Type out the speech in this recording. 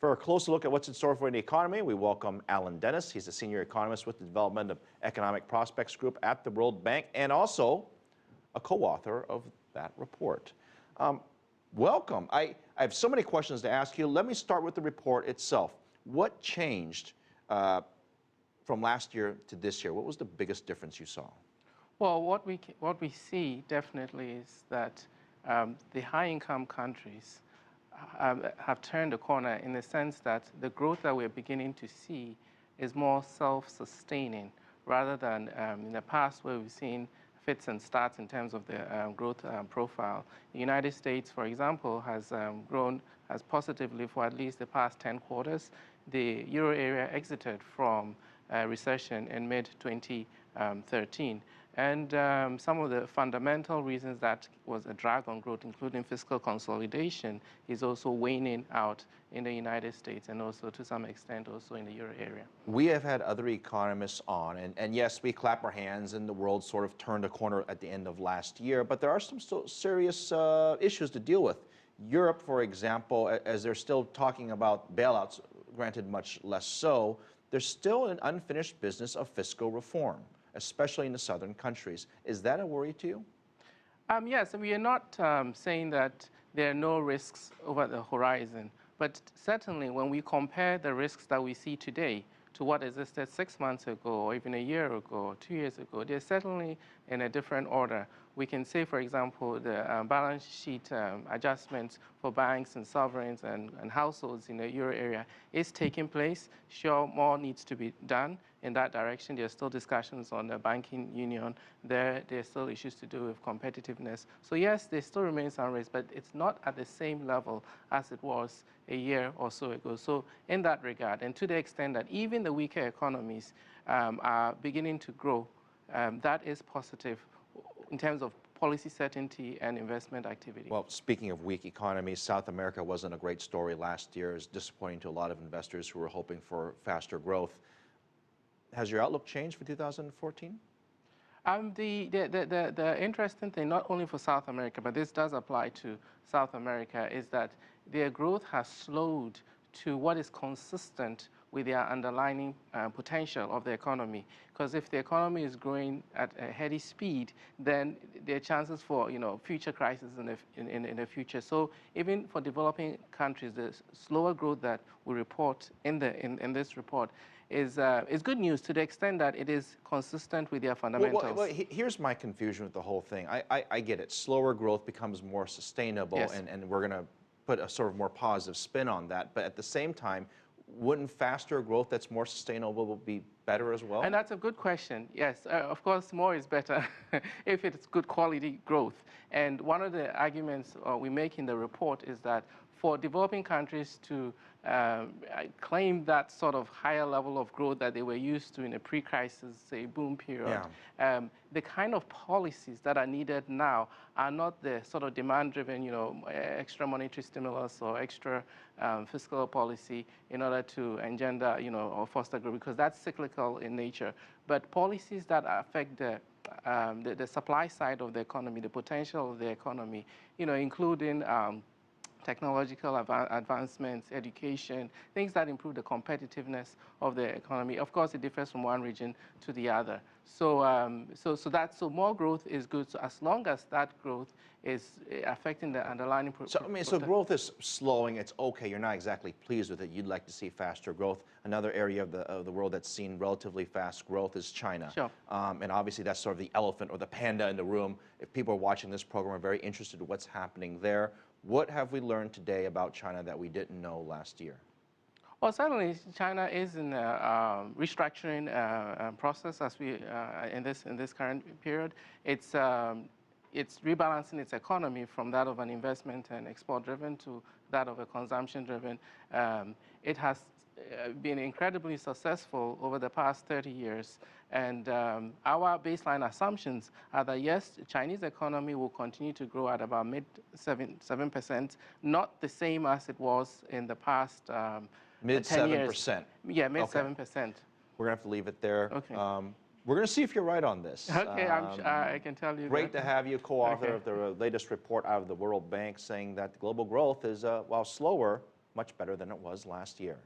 For a closer look at what's in store for the economy, we welcome Alan Dennis. He's a senior economist with the Development of Economic Prospects Group at the World Bank and also a co-author of that report. Welcome. I have so many questions to ask you. Let me start with the report itself. What changed from last year to this year? What was the biggest difference you saw? Well, what we see definitely is that the high-income countries have turned the corner in the sense that the growth that we're beginning to see is more self-sustaining rather than in the past where we've seen fits and starts in terms of the growth profile. The United States, for example, has grown as positively for at least the past 10 quarters. The euro area exited from recession in mid-2013. And some of the fundamental reasons that was a drag on growth, including fiscal consolidation, is also waning out in the United States and also to some extent also in the euro area. We have had other economists on, and yes, we clap our hands and the world sort of turned a corner at the end of last year, but there are some still serious issues to deal with. Europe, for example, as they're still talking about bailouts, granted much less so, there's still an unfinished business of fiscal reform, especially in the southern countries. Is that a worry to you? Yes, we are not saying that there are no risks over the horizon, but certainly when we compare the risks that we see today to what existed 6 months ago, or even a year ago, or 2 years ago, they're certainly in a different order. We can say, for example, the balance sheet adjustments for banks and sovereigns and households in the euro area is taking place. Sure, more needs to be done in that direction. There are still discussions on the banking union. There are still issues to do with competitiveness. So yes, there still remains some risk, but it's not at the same level as it was a year or so ago. So in that regard, and to the extent that even the weaker economies are beginning to grow, that is positive in terms of policy certainty and investment activity. Well, speaking of weak economies, South America wasn't a great story last year. It's disappointing to a lot of investors who were hoping for faster growth. Has your outlook changed for 2014? The interesting thing, not only for South America, but this does apply to South America, is that their growth has slowed to what is consistent with their underlying potential of the economy. Because if the economy is growing at a heady speed, then there are chances for future crises in the future. So even for developing countries, the slower growth that we report in this report is good news to the extent that it is consistent with their fundamentals. Well, here's my confusion with the whole thing. I get it. Slower growth becomes more sustainable, yes, and we're going to put a sort of more positive spin on that. But at the same time, wouldn't faster growth that's more sustainable be better as well? And that's a good question. Yes, of course, more is better if it's good quality growth. And one of the arguments we make in the report is that for developing countries to claim that sort of higher level of growth that they were used to in a pre-crisis, say, boom period, yeah, the kind of policies that are needed now are not the sort of demand-driven, extra monetary stimulus or extra fiscal policy in order to engender, or foster growth, because that's cyclical in nature. But policies that affect the supply side of the economy, the potential of the economy, including technological advancements, education, things that improve the competitiveness of the economy. Of course, it differs from one region to the other. So, so more growth is good. So as long as that growth is affecting the underlying. So growth is slowing. It's okay. You're not exactly pleased with it. You'd like to see faster growth. Another area of the world that's seen relatively fast growth is China. Sure. And obviously that's sort of the elephant or the panda in the room. If people are watching this program, are very interested in what's happening there. What have we learned today about China that we didn't know last year? Well, certainly China is in a restructuring process as we in this current period. It's rebalancing its economy from that of an investment and export-driven to that of a consumption-driven. It has been incredibly successful over the past 30 years. And our baseline assumptions are that, yes, the Chinese economy will continue to grow at about mid-7%, not the same as it was in the past 10 years. Mid-7%? Yeah, mid-7%. Okay. We're going to have to leave it there. Okay. We're going to see if you're right on this. Okay, I can tell you Great that. to have you, co-author of the latest report out of the World Bank saying that global growth is, while slower, much better than it was last year.